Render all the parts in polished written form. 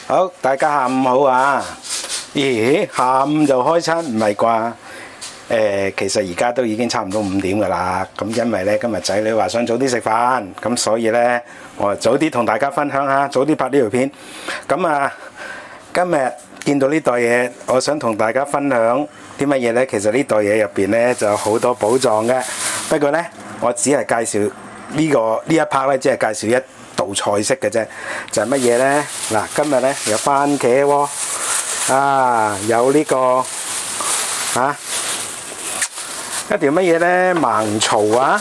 好，大家下午好啊！咦，下午就開餐唔係啩？其實而家都已經差唔多5點㗎啦。咁因為咧今日仔女話想早啲食飯，咁所以咧我早啲同大家分享下，早啲拍呢條片。咁啊，今日見到呢袋嘢，我想同大家分享啲乜嘢咧？其實呢袋嘢入邊咧就有好多寶藏嘅。不過咧，我只係介紹呢一 part 咧，只係介紹一道菜式嘅啫，就係乜嘢呢？嗱，今日呢有番茄喎，有呢個一條乜嘢呢？盲槽啊！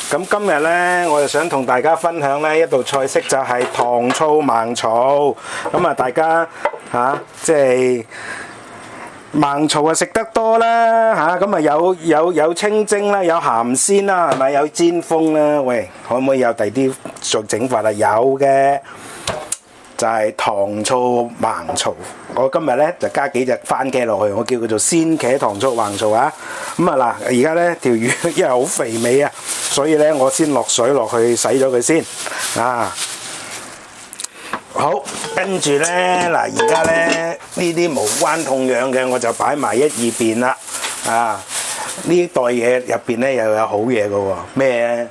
咁今日呢，我就想同大家分享呢一道菜式，就係糖醋盲槽。咁啊，大家即係盲槽啊食得多啦咁啊有清蒸啦，有鹹鮮啦，係咪有煎封啦？喂，可唔可以有第啲整法啊？有嘅，就係糖醋盲槽。我今日咧就加幾隻番茄落去，我叫佢做鮮茄糖醋盲槽啊。咁啊嗱，而家咧條魚因為好肥美啊，所以咧我先落水落去洗咗佢先啊。好，跟住咧嗱，而家咧呢啲無關痛癢嘅，我就擺埋一二邊啦。呢袋嘢入邊咧又有好嘢嘅喎，咩？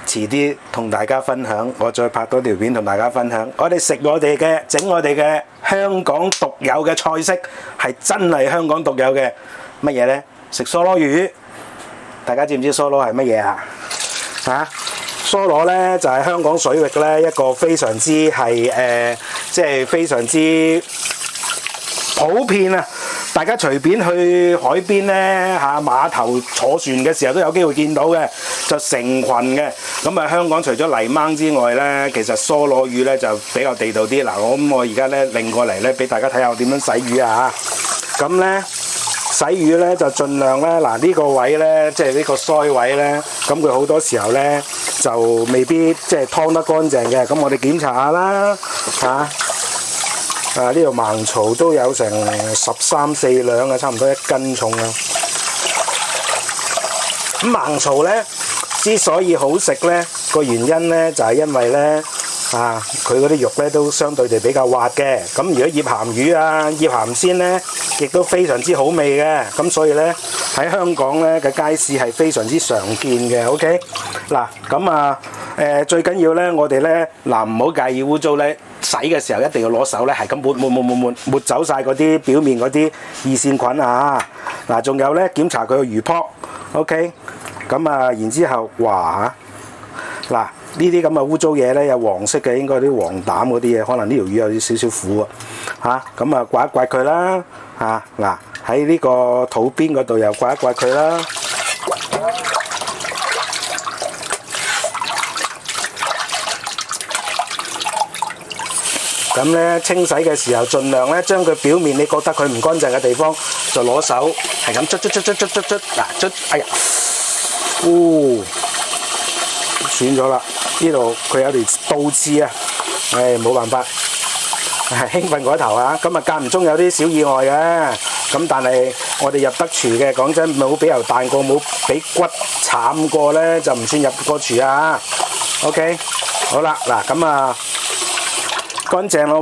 遲啲同大家分享，我再拍多條片同大家分享。我哋食我哋嘅，整我哋嘅香港獨有嘅菜式，係真係香港獨有嘅乜嘢咧？食梭羅魚，大家知唔知梭羅係乜嘢啊？梭羅咧就係香港水域咧一個非常之係即係非常之普遍啊！大家隨便去海邊咧碼頭坐船嘅時候都有機會見到嘅，就成群嘅。咁啊，香港除咗泥鯭之外咧，其實梭羅魚咧就比較地道啲。嗱，我而家咧擰過嚟咧，俾大家睇下我點樣洗魚啊！咁咧洗魚咧就盡量咧呢個位咧，即係呢個腮位咧，咁佢好多時候咧就未必即係劏得乾淨嘅。咁我哋檢查下啦呢度盲槽都有成13、14兩啊，差唔多1斤重啊。咁盲槽咧之所以好食咧，個原因咧就係因為咧佢嗰啲肉咧都相對地比較滑嘅。咁如果醃鹹魚啊、醃鹹鮮咧，亦都非常之好味嘅。咁所以咧喺香港咧嘅街市係非常之常見嘅。OK， 嗱咁最緊要咧，我哋咧唔好介意污糟咧。洗嘅時候一定要攞手咧，係咁抹走晒嗰啲表面嗰啲二線菌啊！嗱，仲有咧檢查佢個魚泡 ，OK， 咁然之後嗱呢啲咁嘅污糟嘢咧，有黃色嘅，應該啲黃膽嗰啲嘢，可能呢條魚有啲少少苦咁刮一刮佢啦嗱喺呢個肚邊嗰度又刮一刮佢啦。咁咧清洗嘅時候，盡量咧將佢表面你覺得佢唔乾淨嘅地方，就攞手係咁捽，哎呀，損咗啦！呢度佢有條倒刺啊，冇辦法，興奮過頭啊！咁間唔中有啲小意外嘅，咁但係我哋入得廚嘅，講真冇俾油彈過，冇俾骨慘過咧，就唔算入過廚啊。OK， 好啦，嗱咁乾淨咯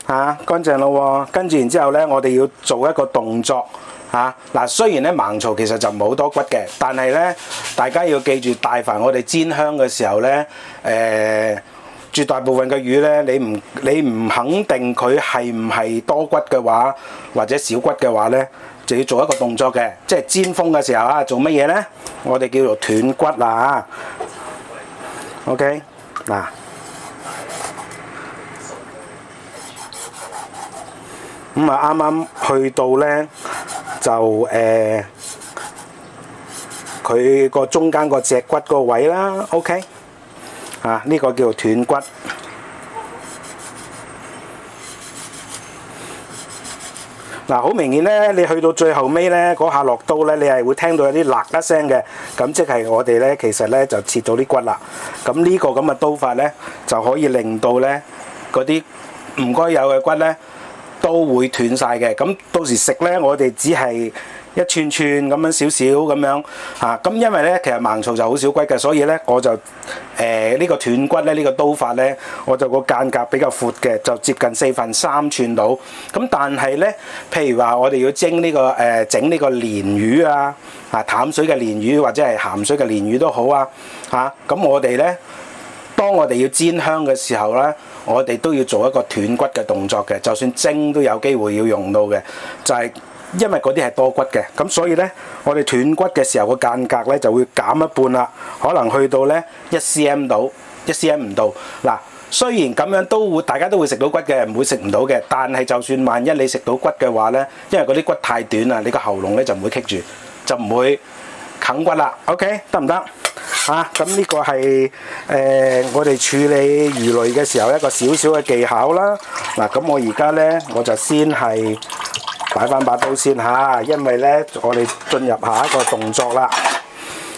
喎，乾淨咯喎，跟住然之後咧，我哋要做一個動作嗱，雖然咧盲槽其實就唔係好多骨嘅，但係咧大家要記住，大凡我哋煎香嘅時候咧，絕大部分嘅魚咧，你唔肯定佢係唔係多骨嘅話，或者少骨嘅話咧，就要做一個動作嘅，即係煎封嘅時候做乜嘢咧？我哋叫做斷骨啦OK， 嗱。咁啱啱去到咧，就佢個中間個脊骨個位啦 ，OK，呢個叫做斷骨。嗱，好明顯咧，你去到最後尾咧，嗰下落刀咧，你係會聽到有啲辣一聲嘅，咁即係我哋咧其實咧就切到啲骨啦。咁呢個咁嘅刀法咧，就可以令到咧嗰啲唔該有嘅骨咧，都會斷晒嘅。咁到時食咧，我哋只係一串串咁樣少少咁樣嚇。咁因為咧其實盲槽就好少骨嘅，所以咧我就呢個斷骨咧呢個刀法咧，我就個間隔比較闊嘅，就接近4/3寸到。咁但係咧，譬如話我哋要蒸呢個整呢個鯰魚啊，淡水嘅鯰魚或者係鹹水嘅鯰魚都好啊嚇。咁我哋咧，當我哋要煎香嘅時候咧，我哋都要做一個斷骨嘅動作嘅，就算蒸都有機會要用到嘅，就係因為嗰啲係多骨嘅，咁所以咧，我哋斷骨嘅時候個間隔咧就會減一半啦，可能去到咧1cm 到1cm唔到。嗱，雖然咁樣都會大家都會食到骨嘅，唔會食唔到嘅，但係就算萬一你食到骨嘅話咧，因為嗰啲骨太短啦，你個喉嚨咧就唔會棘住，就唔會啃骨啦。OK， 得唔得？咁呢個係我哋處理魚類嘅時候一個少少嘅技巧啦。嗱，咁我而家咧我就先係擺翻把刀先嚇，因為咧我哋進入下一個動作啦，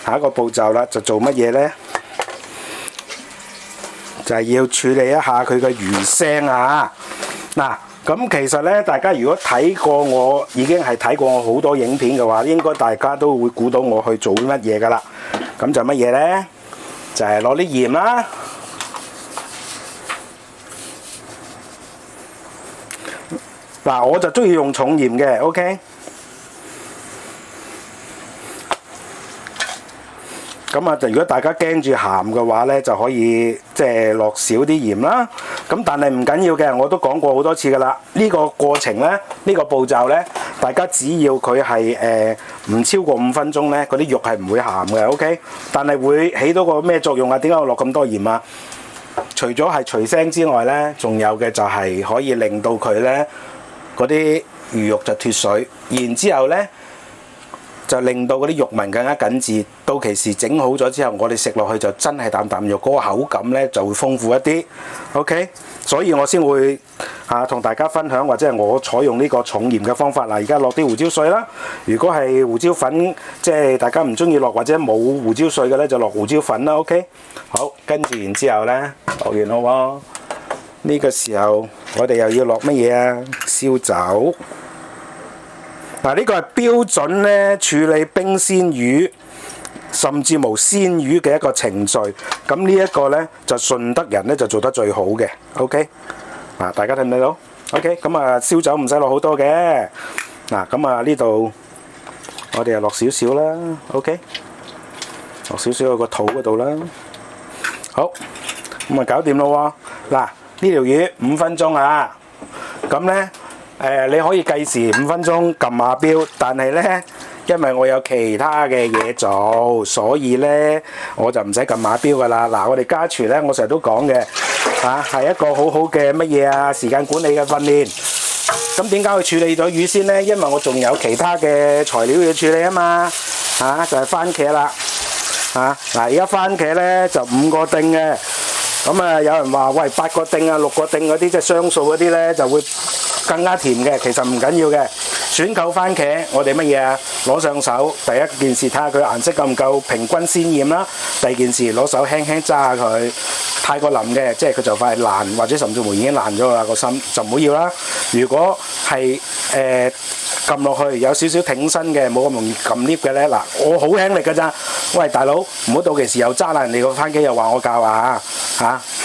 下一個步驟啦，就做乜嘢咧？就係要處理一下佢嘅魚腥啊！嗱，咁其實咧，大家如果睇過我已經係睇過我好多影片嘅話，應該大家都會估到我去做乜嘢噶啦。咁就乜嘢咧？就係攞啲鹽啦。嗱，我就中意用重鹽嘅 ，OK。咁啊，如果大家驚住鹹嘅話咧，就可以即係落少啲鹽啦。咁但係唔緊要嘅，我都講過好多次噶啦。呢個過程咧，呢個步驟咧，大家只要佢係唔超過5分鐘咧，嗰啲肉係唔會鹹嘅，OK。但係會起到個咩作用啊？點解我落咁多鹽啊？除咗係除腥之外咧，仲有嘅就係可以令到佢咧嗰啲魚肉就脫水，然之後咧，就令到嗰啲肉紋更加緊緻，到其時整好咗之後，我哋食落去就真係啖啖肉，嗰個口感咧就會豐富一啲。OK， 所以我先會同大家分享，或者係我採用呢個重鹽嘅方法。嗱，而家落啲胡椒碎啦。如果係胡椒粉，即係大家唔中意落或者冇胡椒碎嘅咧，就落胡椒粉啦。OK， 好，跟住然之後咧，落完咯喎。呢個時候我哋又要落乜嘢啊？燒酒。嗱，呢個係標準咧處理冰鮮魚，甚至無鮮魚嘅一個程序。咁呢一個咧就順德人咧就做得最好嘅。OK， 大家睇唔睇到 ？OK， 咁啊燒酒唔使落好多嘅。嗱，咁啊呢度我哋又落少少啦。OK， 落少少喺個肚嗰度啦。好，咁啊搞掂咯喎。嗱，呢條魚5分鐘啊。咁咧。你可以計時5分鐘撳下錶，但係咧，因為我有其他嘅嘢做，所以咧我就唔使撳下錶噶啦。嗱，我哋家廚咧，我成日都講嘅係一個好好嘅乜嘢啊時間管理嘅訓練。咁點解要處理咗魚先咧？因為我仲有其他嘅材料要處理啊嘛。就係番茄啦。嗱，而家番茄咧就5個丁嘅。咁啊，有人話喂8個丁啊、6個丁嗰啲，即係雙數嗰啲咧就會更加甜嘅，其實唔緊要嘅。選購番茄，我哋乜嘢啊？攞上手，第一件事睇下佢顏色夠唔夠平均鮮豔啦。第二件事攞手輕輕揸下佢，太過腍嘅，即係佢就快爛，或者甚至乎已經爛咗啦個心，就唔好要啦。如果係撳落去有少少挺身嘅，冇咁容易撳 lift 嘅咧，嗱，我好輕力㗎咋。喂，大佬，唔好到期時又揸爛人哋個番茄，又話我教啊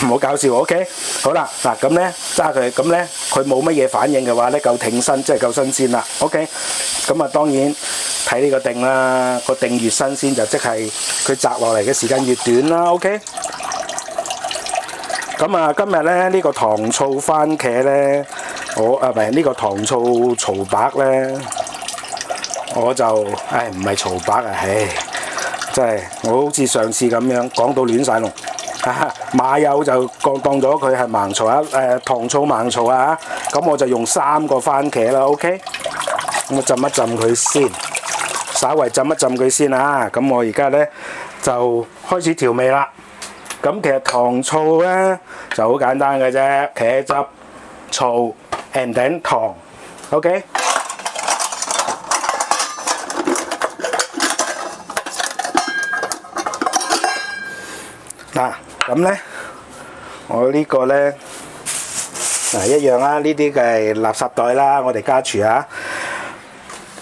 唔好搞笑 ，OK？ 好啦，嗱咁咧揸佢，咁咧佢冇乜嘢反應嘅話咧，夠挺身，即係夠新鮮啦 ，OK？ 咁啊當然睇呢個定啦，個定越新鮮就即係佢摘落嚟嘅時間越短啦 ，OK？ 咁啊今日咧呢個糖醋番茄咧，唔係呢個糖醋曹白咧，我就唔係曹白啊，真係我好似上次咁樣講到亂晒龍。馬友就當咗佢係盲槽啊，糖醋盲槽啊，咁我就用3個番茄啦 ，OK？ 咁我浸一浸佢先，稍微浸一浸佢先啊。咁我而家咧就開始調味啦。咁其實糖醋咧就好簡單嘅啫，茄汁、醋 and then 糖 ，OK？嗱，咁咧，我呢個咧，一樣啦，呢啲嘅係垃圾袋啦，我哋家廚啊。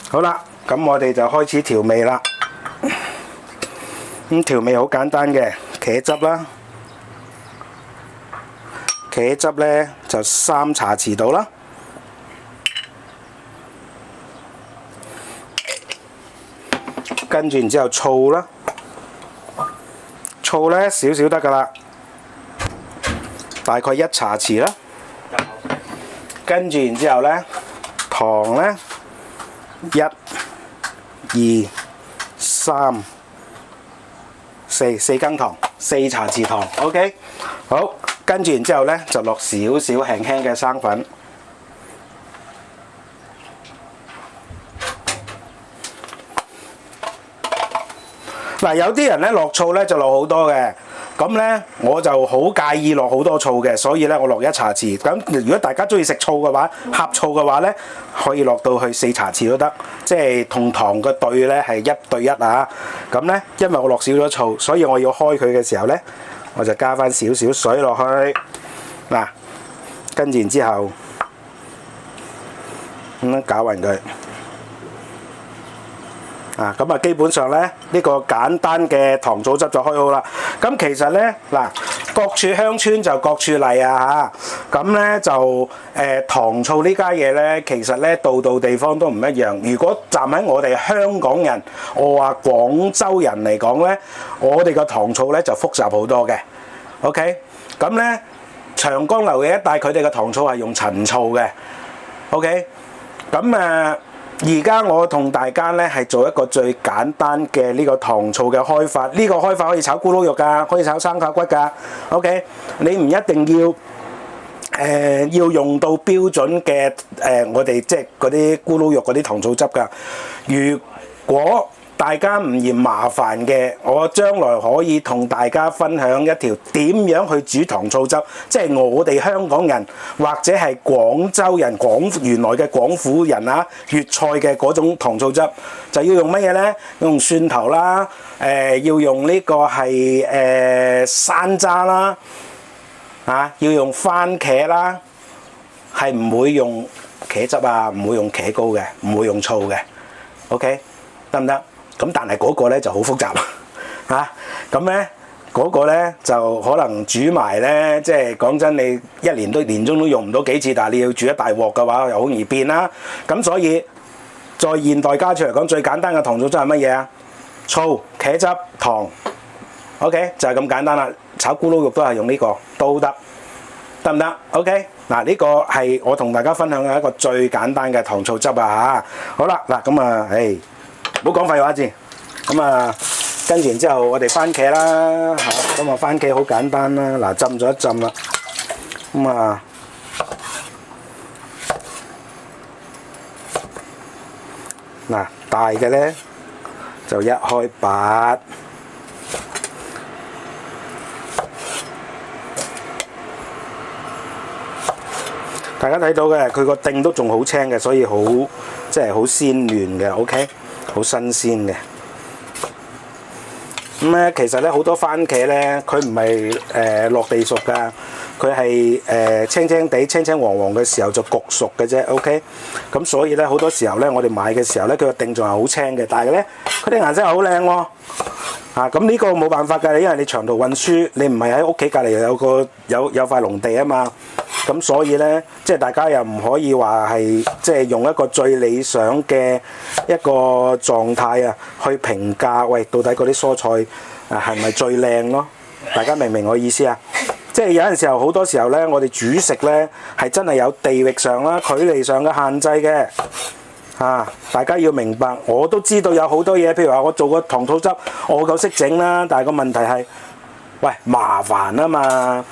好啦，咁我哋就開始調味啦。咁調味好簡單嘅，茄汁啦，茄汁呢就3茶匙到啦。跟住然之後醋啦，醋呢少少得㗎啦，大概1茶匙啦。跟住然之後呢，糖呢1、2、3、4羹糖，4茶匙糖。OK， 好，跟住然之後呢，就落少少輕輕嘅生粉。嗱，有啲人咧落醋咧就落好多嘅，咁咧我就好介意落好多醋嘅，所以咧我落1茶匙。咁如果大家中意食醋嘅話，呷醋嘅話咧，可以落到去4茶匙都得，即係同糖嘅對咧係1對1啊。咁咧因為我落少咗醋，所以我要開佢嘅時候咧，我就加翻少少水落去。嗱，跟住然之後咁樣攪勻佢。咁啊，基本上咧，呢個簡單嘅糖醋汁就開好啦。咁其實咧，嗱，各處鄉村就各處例啊嚇。咁咧就糖醋呢家嘢咧，其實咧度度地方都唔一樣。如果站喺我哋香港人，我話廣州人嚟講咧，我哋個糖醋咧就複雜好多嘅。OK， 咁咧長江流域一帶佢哋嘅糖醋係用陳醋嘅。OK， 咁而家我同大家咧係做一個最簡單嘅呢個糖醋嘅開法，呢個開法可以炒咕嚕肉㗎，可以炒生炒骨㗎。OK， 你唔一定要用到標準嘅我哋即係嗰啲咕嚕肉嗰啲糖醋汁㗎。如果大家唔嫌麻煩嘅，我將來可以同大家分享一條點樣去煮糖醋汁，即係我哋香港人或者係廣州人原來嘅廣府人啊，粵菜嘅嗰種糖醋汁，就要用乜嘢呢？用蒜頭啦，要用呢個係山楂啦，要用番茄啦，係唔會用茄汁啊，唔會用茄膏嘅，唔會用醋嘅。OK， 得唔得？咁但係嗰個咧就好複雜嚇，咁咧嗰個咧就可能煮埋咧，即係講真，你年中都用唔到幾次，但係你要煮一大鑊嘅話，又好容易變啦。咁所以在現代家廚嚟講，最簡單嘅糖醋汁係乜嘢啊？醋、茄汁、糖 ，OK 就係咁簡單啦。炒咕嚕肉都係用呢個都得，得唔得 ？OK 嗱，呢個係我同大家分享嘅一個最簡單嘅糖醋汁啊嚇。好啦，嗱咁啊，唔好講廢話先，咁啊，跟住然之後我哋番茄啦嚇，咁啊番茄好簡單啦，嗱浸咗一浸啦，咁啊嗱大嘅咧就1開8，大家睇到嘅佢個頂都仲好青嘅，所以好即係好鮮嫩嘅 ，OK。好新鮮嘅，咁咧其實咧好多番茄咧，佢唔係落地熟㗎，佢係青青地、青青黃黃嘅時候就焗熟嘅啫。OK， 咁所以咧好多時候咧，我哋買嘅時候咧，佢個頂仲係好青嘅，但係咧佢啲顏色係好靚喎。咁呢個冇辦法㗎，因為你長途運輸，你唔係喺屋企隔離有塊農地啊嘛。咁所以咧，即係大家又唔可以話係即係用一個最理想嘅一個狀態啊，去評價喂到底嗰啲蔬菜係咪最靚咯？大家明唔明我意思啊？即係有陣時候好多時候咧，我哋煮食咧係真係有地域上啦、距離上嘅限制嘅。大家要明白，我都知道有好多嘢，譬如話我做個糖醋汁，我夠識整啦，但係個問題係，喂麻煩啊嘛，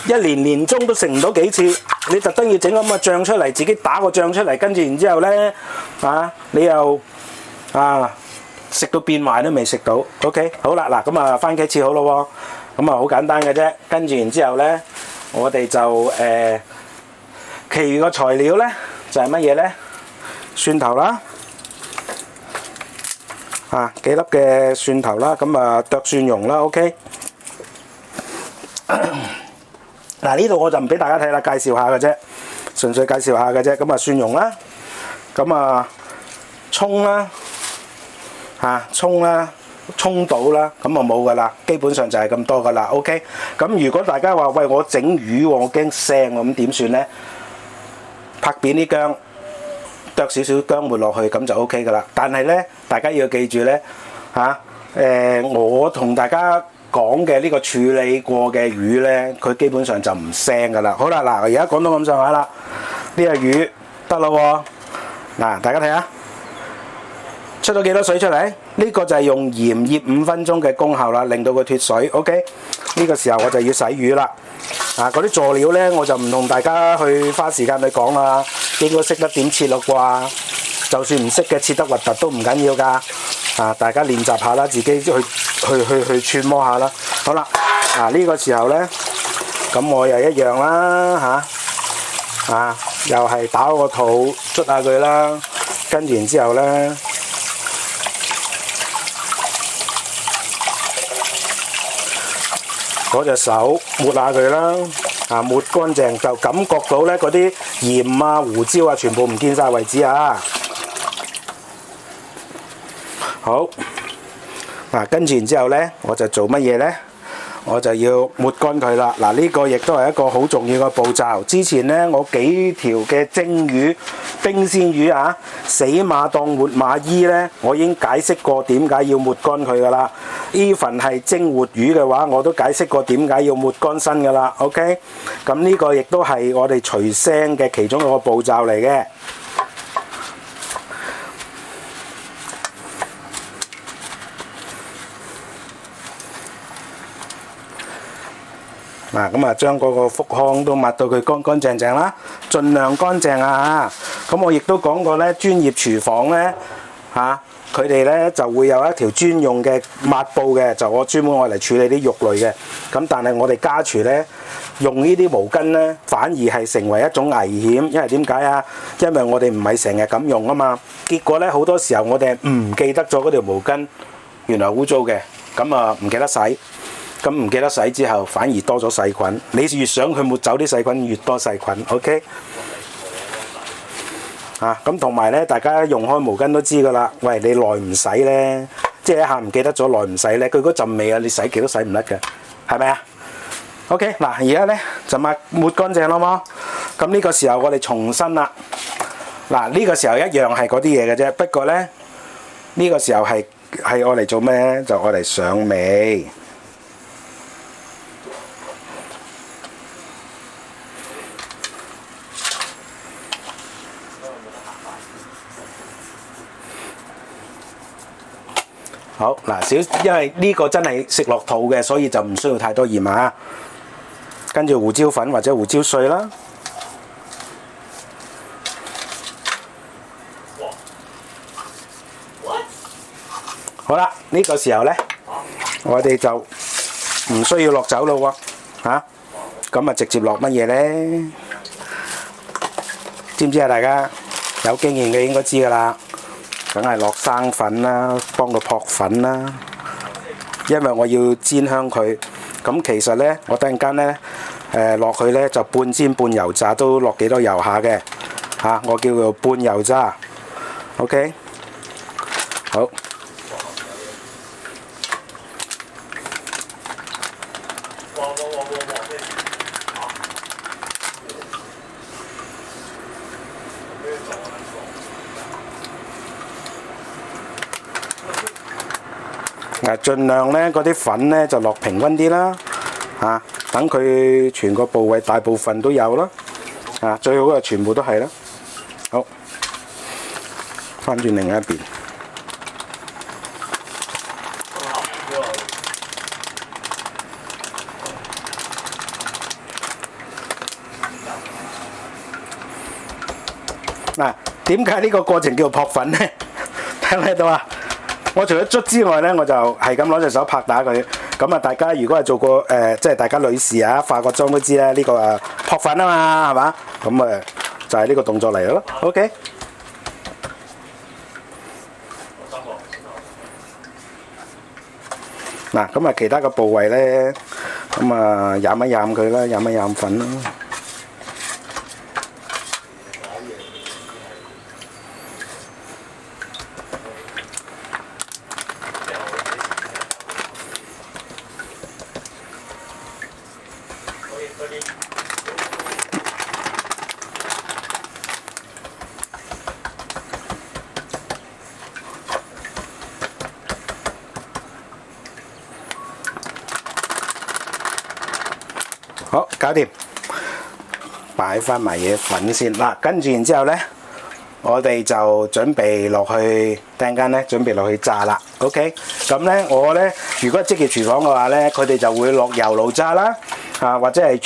一年中都食唔到幾次，你特登要整咁嘅醬出嚟，自己打個醬出嚟，跟住然之後咧，你又食到變壞都未食到 ，OK， 好啦，嗱咁啊番茄切好咯喎，咁啊好簡單嘅啫，跟住然之後咧，我哋就其餘個材料咧就係乜嘢咧？蒜頭啦，幾粒嘅蒜頭啦，咁啊剁蒜蓉啦 ，OK。嗱呢度我就唔俾大家睇啦，介紹下嘅啫，純粹介紹下嘅啫。咁啊蒜蓉啦，咁啊葱啦葱啦、葱到啦，咁就冇噶啦，基本上就係咁多噶啦。OK， 咁如果大家話喂我整魚喎，我驚腥喎，咁點算咧？拍扁啲薑，剁少少薑末落去，咁就 OK 噶啦。但係咧，大家要記住咧我同大家講嘅呢個處理過嘅魚咧，佢基本上就唔腥噶啦。好啦，嗱，而家講到咁上下啦，呢個魚得啦喎，嗱，大家睇下。出咗幾多水出嚟？呢個就係用鹽醃5分鐘嘅功效啦，令到佢脫水。OK， 呢個時候我就要洗魚啦。嗰啲佐料呢，我就唔同大家去花時間去講啦，應該識得點切咯啩。就算唔識嘅，切得核突都唔緊要㗎。大家練習下啦，自己去揣摩下啦。好啦，呢個時候呢，咁我又一樣啦又係打個肚捽下佢啦，跟住然之後呢。攞隻手抹下佢啦，抹乾淨就感覺到咧嗰啲鹽啊、胡椒啊全部唔見晒為止啊！好，跟住然之後咧，我就做乜嘢咧？我就要抹乾佢啦。呢個亦都係一個好重要嘅步驟。之前咧，我幾條嘅蒸魚、冰鮮魚死馬當活馬醫咧，我已經解釋過點解要抹乾佢噶啦。even 係蒸活魚嘅話，我都解釋過點解要抹乾身噶啦。OK， 咁呢個亦都係我哋除腥嘅其中一個步驟嚟嘅。咁將嗰個腹腔都抹到佢乾乾淨淨啦，盡量乾淨啊！咁我亦都講過咧，專業廚房咧佢哋咧就會有一條專用嘅抹布嘅，就我專門愛嚟處理啲肉類嘅。咁但係我哋家廚咧用呢啲毛巾咧，反而係成為一種危險，因為點解啊？因為我哋唔係成日咁用啊嘛。結果咧好多時候我哋唔記得咗嗰條毛巾原來污糟嘅，咁唔記得洗。咁唔記得洗之後，反而多咗細菌。你越想佢抹走啲細菌，越多細菌。OK， 咁同埋咧，大家用開毛巾都知㗎啦。喂，你耐唔洗咧，即係一下唔記得咗，耐唔洗咧，佢嗰陣味你洗極都洗唔甩嘅，係咪啊 ？OK， 嗱，而家咧就抹乾淨啦嘛。咁呢個時候我哋重新啦。呢個時候一樣係嗰啲嘢嘅啫，不過咧呢個時候係愛嚟做咩咧？就愛嚟上味。好因為呢個真係食落肚嘅，所以就唔需要太多鹽啊。跟住胡椒粉或者胡椒碎啦。好啦，呢個時候呢，我哋就唔需要落酒咯喎，咁直接落乜嘢呢？知唔知啊？大家有經驗嘅應該知㗎啦。梗係落生粉啦，幫佢撲粉啦，因為我要煎香佢。咁其實呢，我突然間呢，落去呢就半煎半油炸，都落幾多油下嘅我叫做半油炸。OK， 好。盡量咧嗰啲粉咧就落平均啲啦，等佢全個部位大部分都有啦，最好係全部都係啦。好，翻轉另一邊。點解呢個過程叫做撲粉咧？聽唔聽到啊？我除咗捽之外咧，我就係咁攞隻手拍打佢。咁大家如果係做過即係大家女士化過妝都知啦，呢個撲粉啊嘛，係嘛？咁就係呢個動作嚟咯。OK。咁其他嘅部位咧，咁飲一飲佢啦，飲一飲粉啦。搞掂，擺翻埋嘢粉先嗱，跟住然之後咧，我哋就準備落去，陣間咧準備落去炸啦。OK， 咁咧我咧如果職業廚房嘅話咧，佢哋就會落油爐炸啦，或者係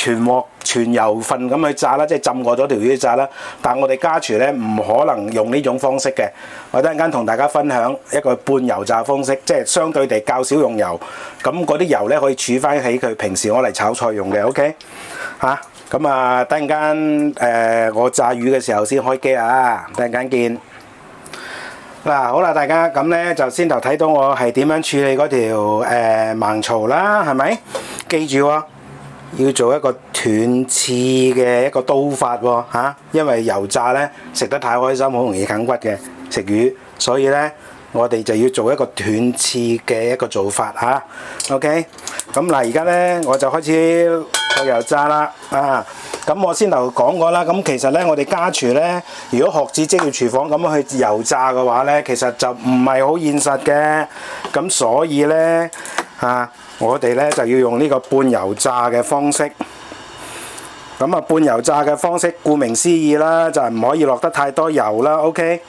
全油份咁去炸啦，即係浸過咗條魚炸啦。但我哋家廚咧唔可能用呢種方式嘅，我陣間同大家分享一個半油炸方式，即係相對地較少用油，咁嗰啲油咧可以儲翻起佢平時我嚟炒菜用嘅。OK， 嚇。咁啊，等陣間我炸魚嘅時候先開機啊！等陣間見。嗱，好啦，大家咁咧就先頭睇到我係點樣處理嗰條盲槽啦，係咪？記住喎，要做一個斷刺嘅一個刀法喎嚇，因為油炸咧食得太開心，好容易啃骨嘅食魚，所以咧我哋就要做一個斷刺嘅一個做法嚇。OK， 咁嗱，而家咧我就開始個油炸啦咁我先頭講過啦，咁其實咧我哋家廚咧，如果學似職業廚房咁樣去油炸嘅話咧，其實就唔係好現實嘅，咁所以咧我哋咧就要用呢個半油炸嘅方式。咁半油炸嘅方式，顧名思義啦，就係唔可以落得太多油啦。OK，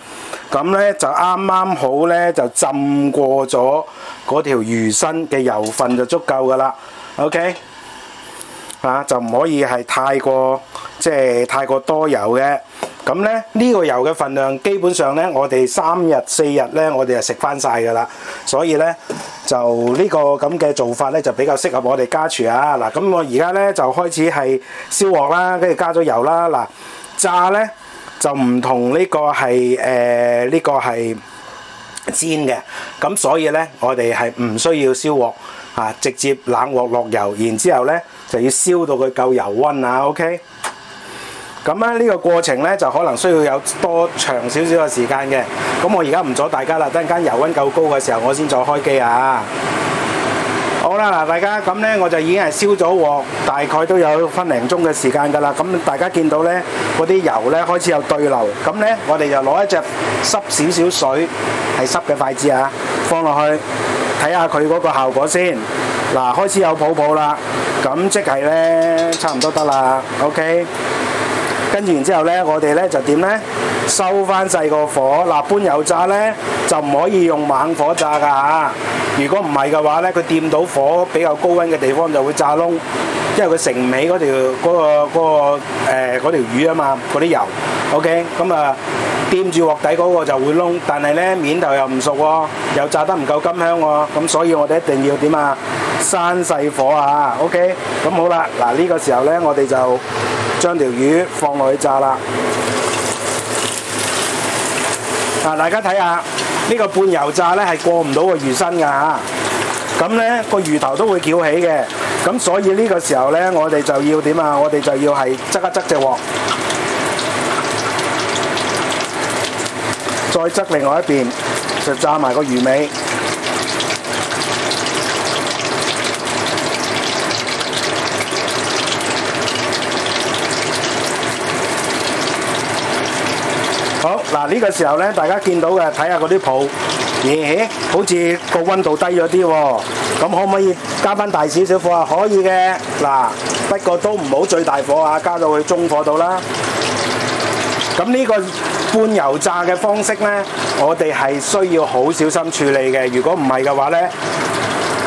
咁咧就啱啱好咧就浸過咗嗰條魚身嘅油分就足夠噶啦。OK。就唔可以係太過多油嘅，咁咧呢個油嘅份量基本上咧，我哋3日4日咧，我哋就食翻晒㗎啦。所以咧就呢個咁嘅做法咧，就比較適合我哋家廚啊。嗱，咁我而家咧就開始係燒鑊啦，跟住加咗油啦。嗱，炸咧就唔同呢個係煎嘅，咁所以咧我哋係唔需要燒鑊直接冷鑊落油，然之後咧就要燒到佢夠油溫啊。 OK， 咁咧呢個過程咧就可能需要有多長少少嘅時間嘅，咁我而家唔阻大家啦，等陣間油溫夠高嘅時候我先再開機啊。好啦，嗱，大家咁咧我就已經係燒咗鑊，大概都有分零鐘嘅時間㗎啦。咁大家見到咧嗰啲油咧開始有對流，咁咧我哋就攞一隻濕少少水係濕嘅筷子啊，放落去睇下佢嗰個效果先。嗱，開始有泡泡啦，咁即係咧差唔多得啦。OK， 跟住然之後咧，我哋咧就點咧？收翻細個火。嗱，半油炸咧就唔可以用猛火炸㗎嚇。如果唔係嘅話咧，佢掂到火比較高溫嘅地方就會炸燶，因為佢成尾嗰條魚啊嘛，嗰啲油。OK， 咁啊掂住鑊底嗰個就會燶，但係咧面頭又唔熟喎，又炸得唔夠金香喎，咁所以我哋一定要點啊？閂細火啊 ！OK， 咁好啦，嗱呢個時候咧，我哋就將條魚放落去炸啦。嗱，大家睇下呢個半油炸咧係過唔到個魚身㗎嚇，咁咧個魚頭都會翹起嘅，咁所以呢個時候咧，我哋就要點啊？我哋就要係側一側隻鑊，再側另外一邊就炸埋個魚尾。好，嗱呢個時候咧，大家見到嘅睇下嗰啲泡，好似個溫度低咗啲喎，咁可唔可以加翻大少少火啊？可以嘅，嗱，不過都唔好最大火啊，加到去中火度啦。咁呢個半油炸嘅方式咧，我哋係需要好小心處理嘅。如果唔係嘅話咧，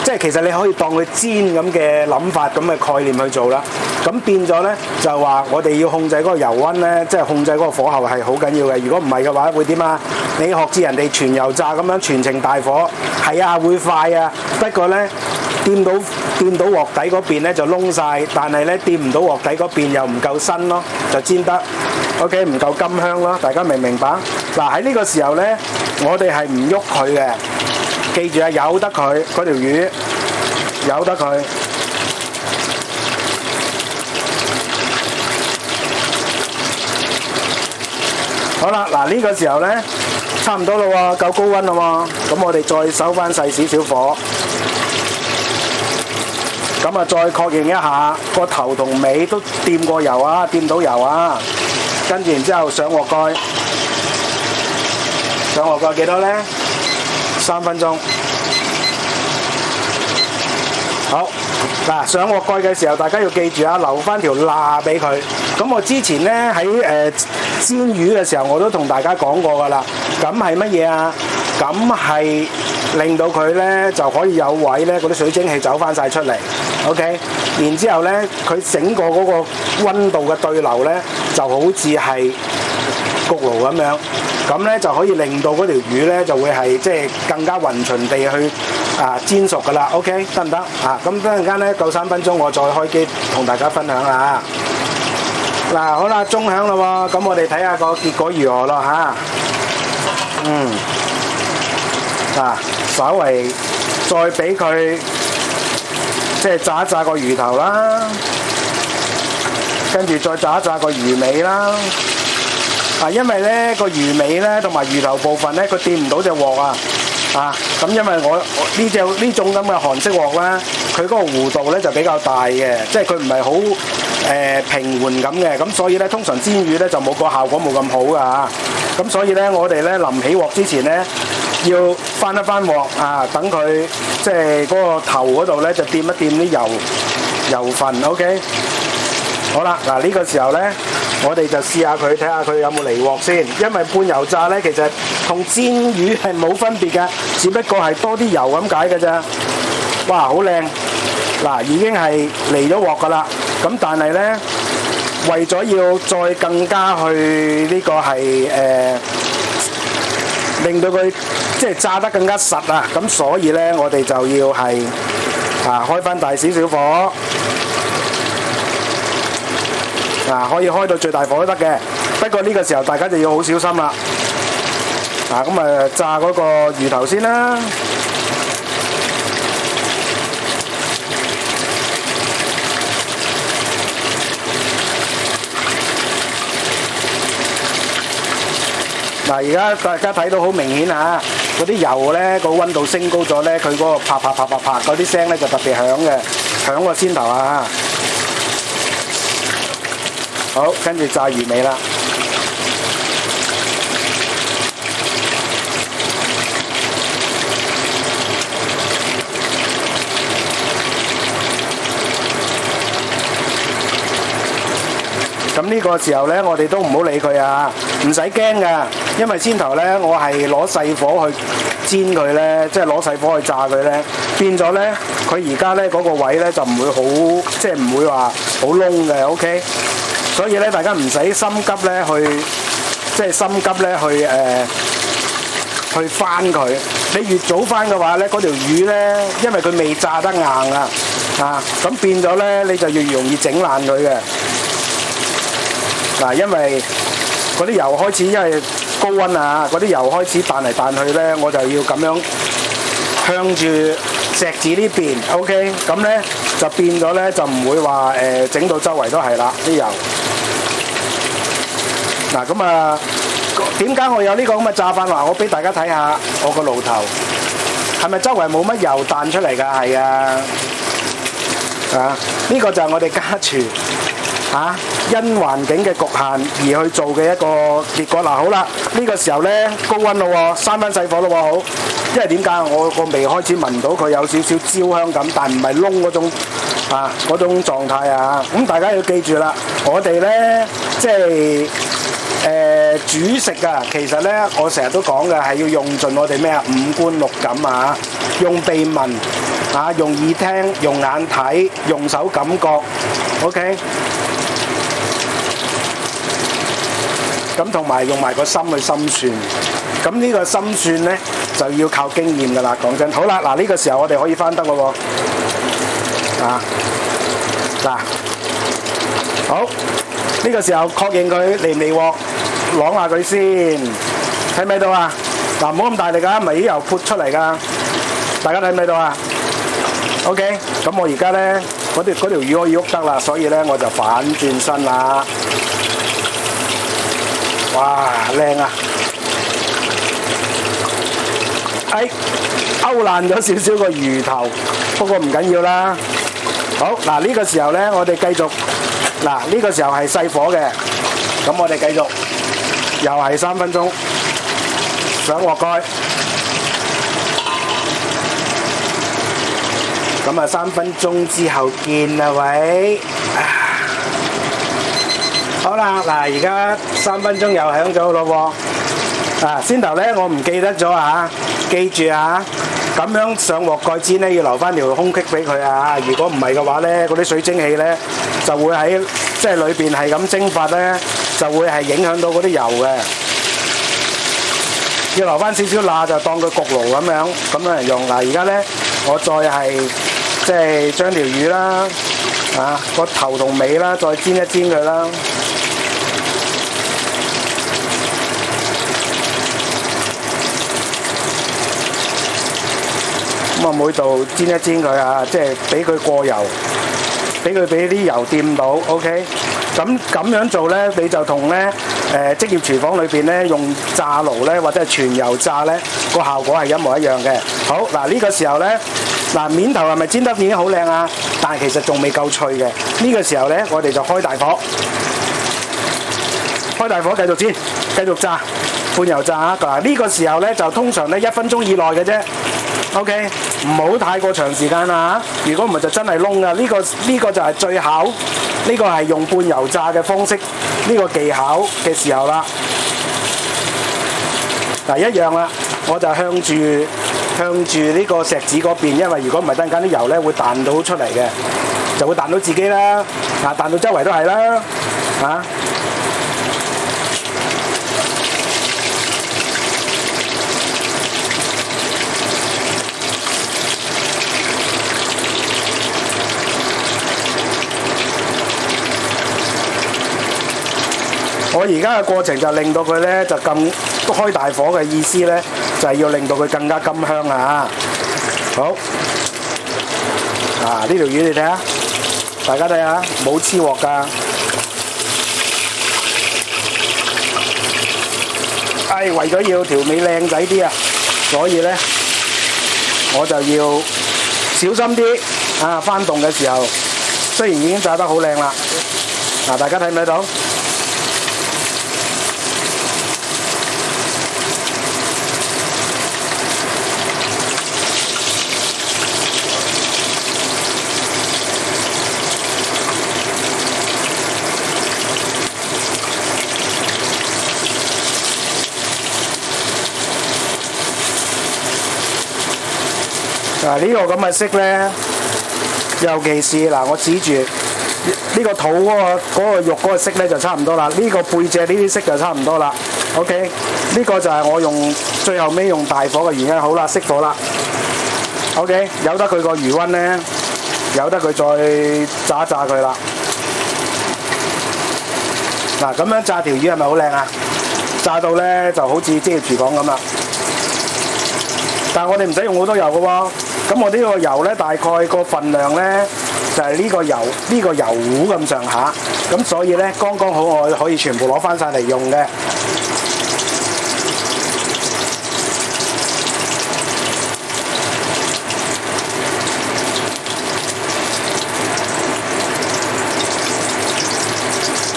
即係其實你可以當佢煎咁嘅諗法咁嘅概念去做啦。咁變咗咧就話我哋要控制嗰個油溫咧，即係控制嗰個火候係好緊要嘅。如果唔係嘅話，會點啊？你學似人哋全油炸咁樣全程大火，係啊會快啊，不過咧掂到鑊底嗰邊咧就燶晒，但係咧掂唔到鑊底嗰邊又唔夠新咯，就煎得 OK 唔夠金香咯。大家明唔明白？嗱喺呢個時候咧，我哋係唔喐佢嘅，記住啊，由得佢嗰條魚，由得佢。好啦，嗱呢個時候咧，差唔多咯喎，夠高溫咯喎，咁我哋再收翻細少少火，咁啊再確認一下個頭同尾都掂過油啊，掂到油啊，跟住然之後上鑊蓋，上鑊蓋幾多咧？3分鐘。好嗱，上鑊蓋嘅時候，大家要記住啊，留翻條罅俾佢。咁我之前咧喺煎魚嘅時候，我都同大家講過噶啦。咁係乜嘢啊？咁係令到佢咧就可以有位咧，嗰啲水蒸氣走翻晒出嚟。OK， 然之後咧，佢整個嗰個溫度嘅對流咧，就好似係焗爐咁樣。咁咧就可以令到嗰條魚咧就會係即係更加勻循地去煎熟噶啦。OK， 得唔得啊？咁等陣間咧夠3分鐘，我再開機同大家分享啦。嗱，好啦，鐘響啦喎，咁我哋睇下個結果如何咯嚇。稍為再俾佢即係炸一炸個魚頭啦，跟住再炸一炸個魚尾啦。因為咧個魚尾咧同埋魚頭部分咧，佢掂唔到隻鑊啊！咁因為我呢種咁嘅韓式鑊咧，佢嗰個弧度咧就比較大嘅，即係佢唔係好平緩咁嘅，咁所以咧通常煎魚咧就冇個效果冇咁好噶。咁所以咧我哋咧臨起鑊之前咧要翻一翻鑊等佢即係嗰個頭嗰度咧就掂一掂啲油份。OK， 好啦，嗱呢個時候咧。我哋就試下佢，睇下佢有冇離鑊先。因為半油炸咧，其實同煎魚係冇分別嘅，只不過係多啲油咁解嘅啫。哇，好靚！嗱，已經係離咗鑊噶啦。咁但係咧，為咗要再更加去呢個係令到佢即係炸得更加實啊，咁所以咧我哋就要係開翻大少少火。可以開到最大火都得嘅，不過呢個時候大家就要好小心啦。咁炸嗰個魚頭先啦。而家大家睇到好明顯嗰啲油咧個溫度升高咗咧，佢嗰個啪啪啪啪啪嗰啲聲咧就特別響嘅，響個先頭啊！好，跟住炸魚尾啦。咁呢個時候咧，我哋都唔好理佢啊，唔使驚噶，因為先頭咧我係攞細火去煎佢咧，即係攞細火去炸佢咧，變咗咧佢而家咧嗰個位咧就唔會好，即係唔會話好燶嘅。OK。所以咧，大家唔使心急咧，去翻佢。你越早翻嘅話咧，嗰條魚咧，因為佢未炸得硬咁變咗咧，你就越容易整爛佢嘅。因為嗰啲油開始因為高溫嗰啲油開始彈嚟彈去咧，我就要咁樣向住石子呢邊 ，OK， 咁咧就變咗咧就唔會話整到周圍都係啦啲油。咁點解我有呢個咁嘅炸法？我俾大家睇下我個爐頭，係咪周圍冇乜油彈出嚟㗎？係啊，呢個就係我哋家廚因環境嘅局限而去做嘅一個結果。好啦，呢個時候咧高溫咯喎，閂翻細火咯喎，好。因為點解我個味開始聞到佢有少少焦香感，但唔係燶嗰種狀態啊。咁大家要記住啦，我哋咧即係煮食其實咧我成日都講嘅係要用盡我哋咩五官六感用鼻聞用耳聽，用眼睇，用手感覺。OK。咁同埋用埋個心去心算，咁呢個心算咧就要靠經驗噶啦。講真，好啦，呢個時候我哋可以翻得咯喎，好，呢個時候確認佢離唔離鑊，啷下佢先，睇唔睇到啊？唔好咁大力唔係啲油潑出嚟噶，大家睇唔睇到啊 ？OK， 咁我而家咧嗰條魚可以喐得啦，所以咧我就反轉身啦。哇，靚啊！勾爛咗少少個魚頭，不過唔緊要啦。好，呢個時候咧，我哋繼續。呢個時候係細火嘅，咁我哋繼續，又係3分鐘，上鑊蓋。咁啊3分鐘之後見啦，喂！好啦，嗱而家3分鐘又響咗咯喎。先頭咧我唔記得咗啊，記住啊，咁樣上鑊蓋煎咧要留翻條空隙俾佢啊。如果唔係嘅話咧，嗰啲水蒸氣咧就會喺即係裏邊係咁蒸發咧，就會係影響到嗰啲油嘅。要留翻少少罅就當佢焗爐咁樣嚟用。嗱而家咧我再係即係將條魚啦，個頭同尾啦，再煎一煎佢啦。咁啊每度煎一煎佢啊，即係俾佢過油，俾啲油掂到 ，OK。咁樣做咧，你就同咧職業廚房裏邊咧用炸爐咧或者係全油炸咧個效果係一模一樣嘅。好，嗱呢個時候咧，面頭係咪煎得已經好靚啊？但係其實仲未夠脆嘅。呢個時候咧，我哋就開大火，繼續煎，繼續炸，半油炸啊！嗱呢個時候咧就通常咧1分鐘以內嘅啫。OK， 唔好太過長時間啦嚇，如果唔係就真係燶噶。呢個就係最巧，呢個係用半油炸嘅方式，呢個技巧嘅時候啦。嗱一樣啦，我就向住呢個錫紙嗰邊，因為如果唔係陣間啲油咧會彈到出嚟嘅，就會彈到自己啦，彈到周圍都係啦，我而家嘅過程就令到佢咧就咁開大火嘅意思咧，就係要令到佢更加甘香啊！好，呢條魚你睇下，大家睇下冇黐鑊㗎。為咗要條尾靚仔啲啊，所以咧我就要小心啲翻動嘅時候，雖然已經炸得好靚啦，大家睇唔睇到？呢個咁嘅色咧，尤其是我指住呢個肚嗰個肉嗰個色咧就差唔多啦。呢個背脊呢啲色就差唔多啦。OK， 呢個就係我最後尾用大火嘅原因。好啦，熄火啦。OK， 由得佢個餘溫咧，由得佢再炸一炸佢啦。咁樣炸條魚係咪好靚啊？炸到咧就好似職業廚房咁啦。但係我哋唔使用好多油嘅喎。咁我呢個油咧，大概個份量咧就係呢個油壺咁上下，咁所以咧剛剛好，我可以全部攞翻晒嚟用嘅。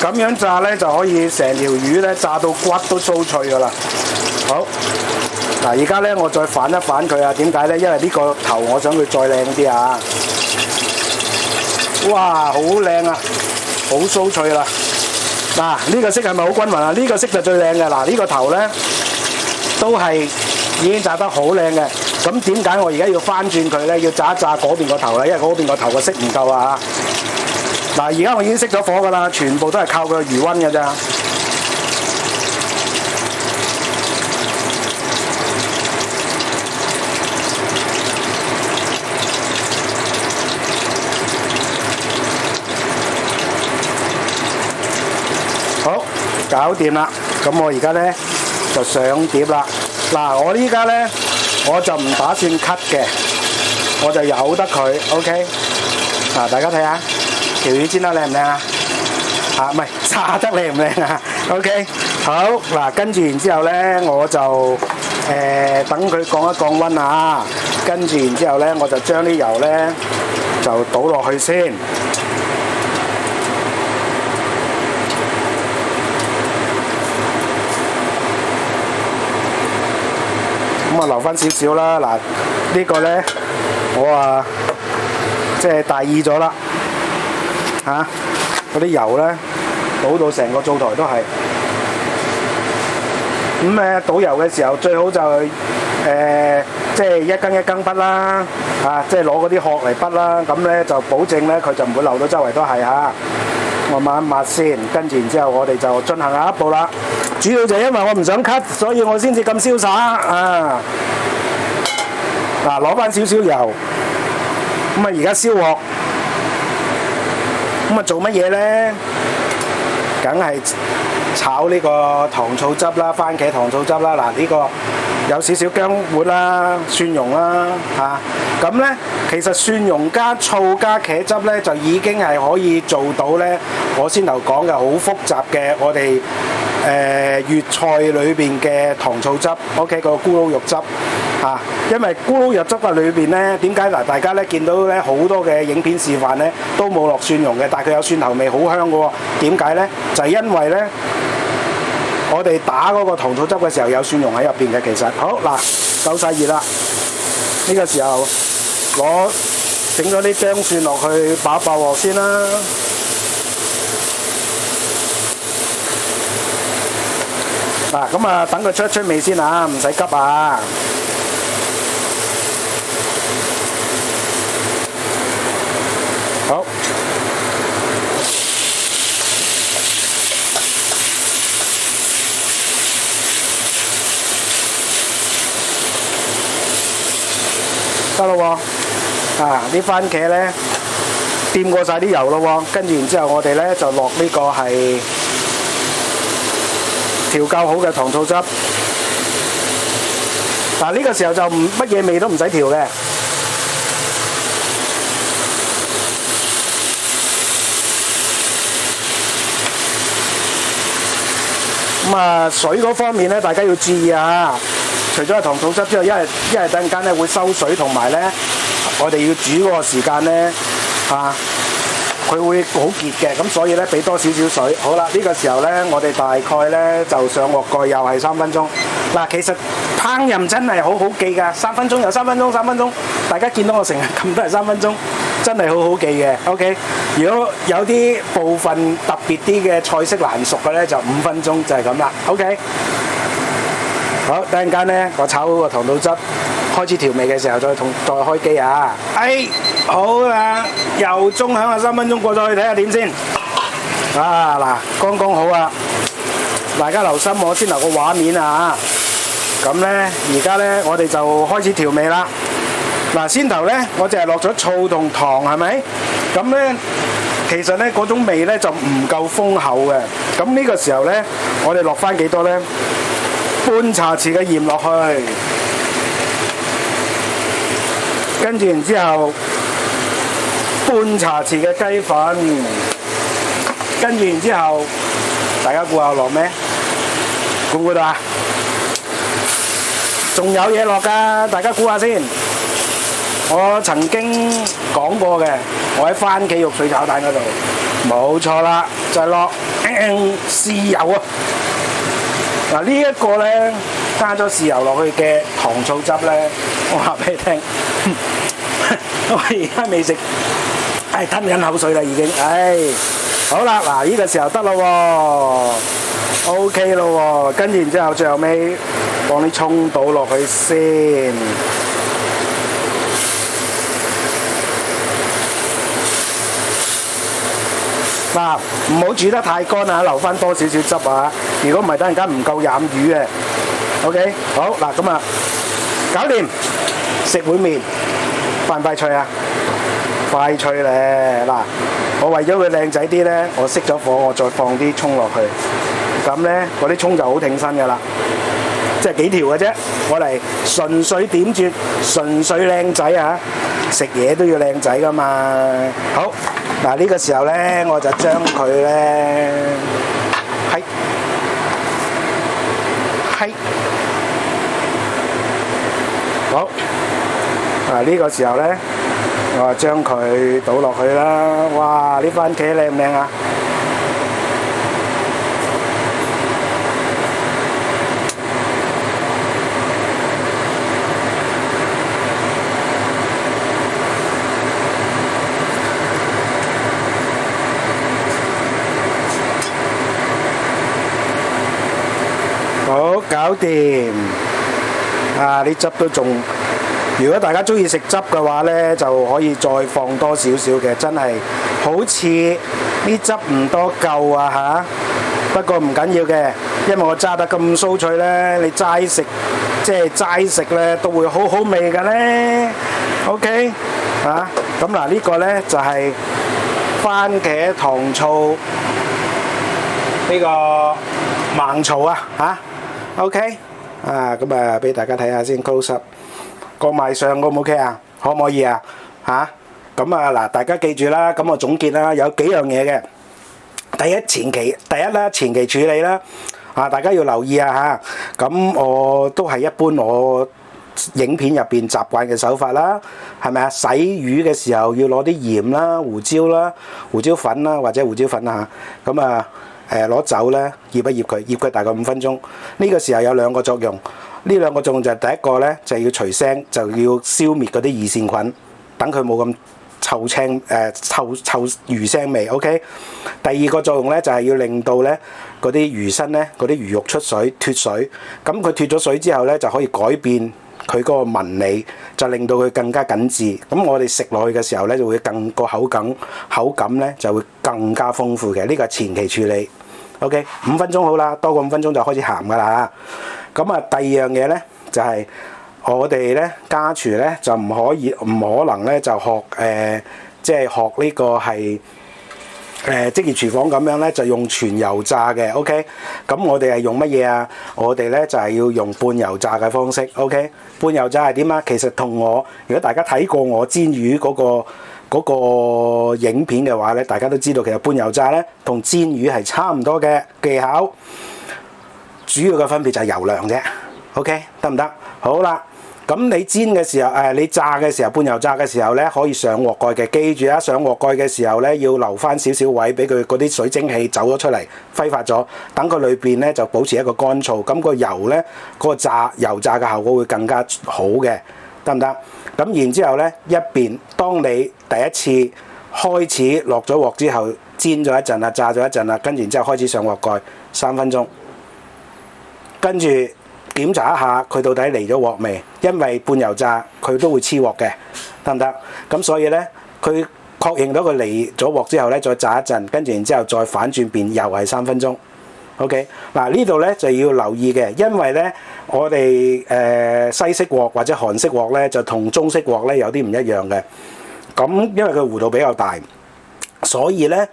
咁樣炸咧就可以成條魚咧炸到骨都酥脆噶啦。好。而家咧我再反一反佢啊，點解咧？因為呢個頭我想佢再靚啲啊！哇，好靚啊，好酥脆啦！呢個色係咪好均勻啊？呢個色就最靚嘅。呢個頭咧都係已經炸得好靚嘅。咁點解我而家要翻轉佢咧？要炸一炸嗰邊個頭咧？因為嗰邊個頭個色唔夠啊！而家我已經熄咗火㗎啦，全部都係靠佢嘅餘溫㗎咋。搞掂啦，咁我而家咧就上碟啦。我依家咧我就唔打算 cut 嘅，我就由得佢 ，OK。大家睇下條魚煎得靚唔靚啊？唔係炸得靚唔靚啊 ？OK。好，跟住然之後咧，我就等佢降一降溫啊。跟住然之後咧，我就將啲油咧就倒落去先。咁啊留翻少少啦。呢個咧我即係大意咗啦嚇，嗰啲油咧倒到成個灶台都係。咁倒油嘅時候最好就即係一羹一羹筆啦，即係攞嗰啲殼嚟筆啦，咁咧就保證咧佢就唔會流到周圍都係嚇。我抹一抹先，跟住然之後我哋就進行下一步啦。主要就係因為我唔想咳，所以我先至咁瀟灑啊！嗱，攞翻少少油，咁啊而家燒鑊，咁啊做乜嘢咧？梗係炒呢個糖醋汁啦，番茄糖醋汁啦。嗱，呢個有少少薑末啦、蒜蓉啦嚇。咁咧，其實蒜蓉加醋加茄汁咧，就已經係可以做到咧。我先頭講嘅好複雜嘅，我哋粵菜裏邊嘅糖醋汁 ，OK 個咕嚕肉汁嚇。因為咕嚕肉汁嘅裏邊咧，點解嗱？大家咧見到咧好多嘅影片示範咧，都冇落蒜蓉嘅，但係佢有蒜頭味，好香嘅喎。點解咧？就係因為咧，我哋打嗰個糖醋汁嘅時候有蒜蓉喺入邊嘅。其實好嗱，夠晒熱啦。呢個時候整咗啲薑蒜落去爆一爆鑊先啦。嗱，咁啊，等佢出味先啊，唔使急啊。好，得咯喎，啲番茄咧掂過晒啲油咯喎，跟住然之後我哋咧就落呢個係調校好嘅糖醋汁。嗱，呢個時候就乜嘢味都唔使調嘅。咁啊，水嗰方面咧，大家要注意啊！除咗係糖醋汁之外，一係等陣間咧會收水，同埋咧我哋要煮嗰個時間咧佢會好結嘅，咁所以咧俾多少少水。好啦，呢個時候咧，我哋大概咧就上鑊蓋，又係3分鐘。嗱，其實烹飪真係好好記㗎，3分鐘又3分鐘，3分鐘。大家見到我成日咁都係3分鐘，真係好好記嘅。OK， 如果有啲部分特別啲嘅菜式難熟嘅咧，就5分鐘就係咁啦。OK， 好，等陣間咧，我炒好個糖醋汁，開始調味嘅時候再開機啊！好啦，又鐘響啊，3分鐘過咗去睇下點先。嗱，剛剛好啊！大家留心我先留個畫面啊！咁咧，而家咧我哋就開始調味啦。嗱，先頭咧我就係落咗醋同糖，係咪？咁咧，其實咧嗰種味咧就唔夠豐厚嘅。咁呢個時候咧，我哋落翻幾多咧？半茶匙嘅鹽落去，跟住然之後半茶匙嘅雞粉，跟住然之後，大家估下落咩？估唔估到啊？仲有嘢落㗎，大家估下先。我曾經講過嘅，我喺番茄肉水炒蛋嗰度，冇錯啦，就係落豉油啊！嗱，呢一個咧加咗豉油落去嘅糖醋汁咧，我話俾你聽，我而家未食，吞緊口水啦已經，好啦，嗱呢個時候得咯喎 ，OK 咯喎，跟住然之後最後尾放啲葱倒落去先。嗱，唔好煮得太乾啊，留翻多少少汁啊！如果唔係，等陣間唔夠飲魚嘅。OK， 好嗱，咁啊，搞掂，食碗麵，快唔快脆啊？快脆咧！嗱，我為咗佢靚仔啲咧，我熄咗火，我再放啲葱落去，咁咧嗰啲葱就好挺身噶啦，即係幾條嘅啫，我嚟純粹點綴，純粹靚仔啊！食嘢都要靚仔噶嘛，好。嗱，呢個時候咧，我就將佢咧，好。呢個時候咧，我就將佢倒落去啦。哇！呢番茄靚唔靚啊？搞掂。啲汁都仲，如果大家中意食汁嘅話呢，就可以再放多少少嘅，真係好似啲汁唔多夠啊嚇。不過唔緊要嘅，因為我炸得咁酥脆呢，你齋食即係齋食呢都會好好味㗎呢。OK 咁嗱呢個呢就係番茄糖醋呢個盲醋啊 OK 咁啊俾大家睇下先 close up 過埋上個 OK 啊？可唔可以啊？咁嗱，大家記住啦，咁我總結啦，有幾樣嘢嘅。第一啦，前期處理啦，大家要留意啊嚇。咁我都係一般我影片入邊習慣嘅手法啦，係咪啊？洗魚嘅時候要攞啲鹽啦、胡椒啦、胡椒粉啦或者胡椒粉啦嚇。咁攞酒咧醃一醃佢大概5分鐘。呢個時候有兩個作用，呢兩個作用就係第一個咧就要除腥，就要消滅嗰啲二線菌，等佢冇咁臭魚腥味。OK。第二個作用咧就係要令到咧嗰啲魚身咧嗰啲魚肉出水脫水，咁佢脫咗水之後咧就可以改變佢嗰個紋理，就令到佢更加緊緻。咁我哋食落去嘅時候咧就會更個口感咧就會更加豐富嘅。呢個係前期處理。OK， 5分鐘好啦，多過5分鐘就開始鹹噶啦。咁第二樣嘢咧就係我哋咧家廚咧就唔可能咧就學即係學呢個係職業廚房咁樣咧就用全油炸嘅。OK， 咁我哋係用乜嘢啊？我哋咧就係要用半油炸嘅方式。OK， 半油炸係點啊？其實同我如果大家睇過我煎魚嗰個影片嘅話咧，大家都知道其實半油炸咧同煎魚係差唔多嘅技巧，主要嘅分別就係油量啫。OK， 得唔得？好啦，咁你煎嘅時候你炸嘅時候，半油炸嘅時候咧可以上鑊蓋嘅，記住上鑊蓋嘅時候咧要留翻少少位俾佢嗰啲水蒸氣走咗出嚟，揮發咗，等佢裏邊咧就保持一個乾燥，咁個油咧嗰個油炸嘅效果會更加好嘅，得唔得？咁然之後咧，一邊當你第一次開始落咗鑊之後，煎咗一陣啦，炸咗一陣啦，跟住然之後開始上鑊蓋3分鐘，跟住檢查一下佢到底離咗鑊未，因為半油炸佢都會黐鑊嘅，得唔得？咁所以咧，佢確認到佢離咗鑊之後咧，再炸一陣，跟住然之後再反轉邊又係3分鐘。OK， 嗱呢度咧就要留意嘅，因為咧我哋西式鑊或者韓式鑊咧就同中式鑊咧有啲唔一樣嘅。咁因為佢弧度比較大，所以咧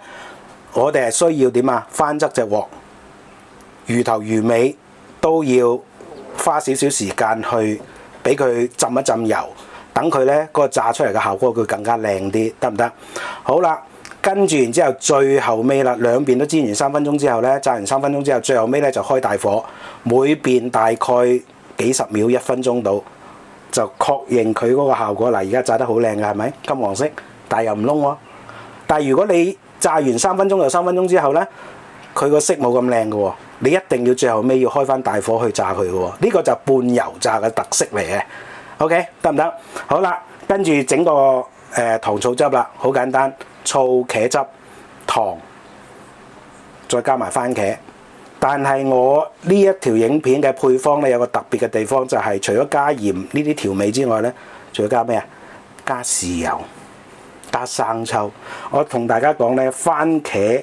我哋係需要點啊？翻側隻鑊，魚頭魚尾都要花少少時間去俾佢浸一浸油，等佢咧嗰個炸出嚟嘅效果佢更加靚啲，得唔得？好啦。跟住然之後最後尾啦，兩邊都煎完3分鐘之後咧，炸完3分鐘之後，最後尾咧就開大火，每邊大概幾十秒1分鐘到，就確認佢嗰個效果。嗱，而家炸得好靚㗎，係咪？金黃色，但係又唔燶喎。但係如果你炸完3分鐘又3分鐘之後咧，佢個色冇咁靚嘅喎，你一定要最後尾要開翻大火去炸佢嘅喎。呢個就半油炸嘅特色嚟嘅。OK， 得唔得？好啦，跟住整個糖醋汁啦，好簡單。醋、茄汁、糖，再加埋番茄。但係我呢一條影片嘅配方咧有個特別嘅地方，就係除咗加鹽呢啲調味之外咧，仲要加咩啊？加豉油、加生抽。我同大家講咧，番茄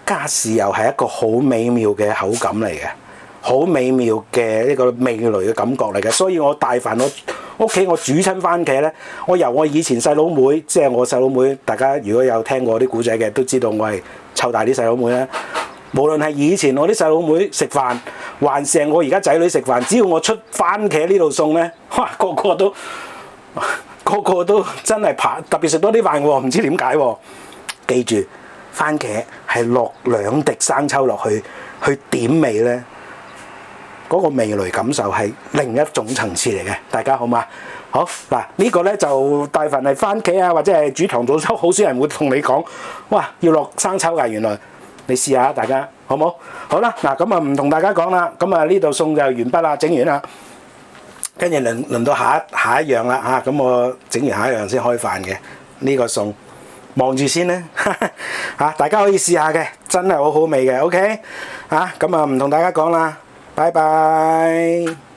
加豉油係一個好美妙嘅口感嚟嘅，好美妙嘅一個味蕾嘅感覺嚟嘅。所以我大凡屋企我煮親番茄咧，我由我以前細佬妹，即係我細佬妹，大家如果有聽過啲古仔嘅，都知道我係湊大啲細佬妹啦。無論係以前我啲細佬妹食飯，還是我而家仔女食飯，只要我出番茄呢度餸咧，哇，個個都真係特別食多啲飯喎，唔知點解喎。記住，番茄係落2滴生抽落去點味咧。嗰個味蕾感受係另一種層次嚟嘅，大家好嘛？好嗱，呢個咧就大份係番茄啊，或者係煮糖醋抽，好少人會同你講，哇，要落生抽㗎，原來你試下，大家好冇？好啦，嗱咁啊唔同大家講啦，咁啊呢度餸就完畢啦，整完啦，跟住輪到下一樣啦嚇，咁我整完下一樣先開飯嘅呢個餸，望住先咧嚇，大家可以試下嘅，真係好好味嘅，OK 嚇，咁啊唔同大家講啦。拜拜。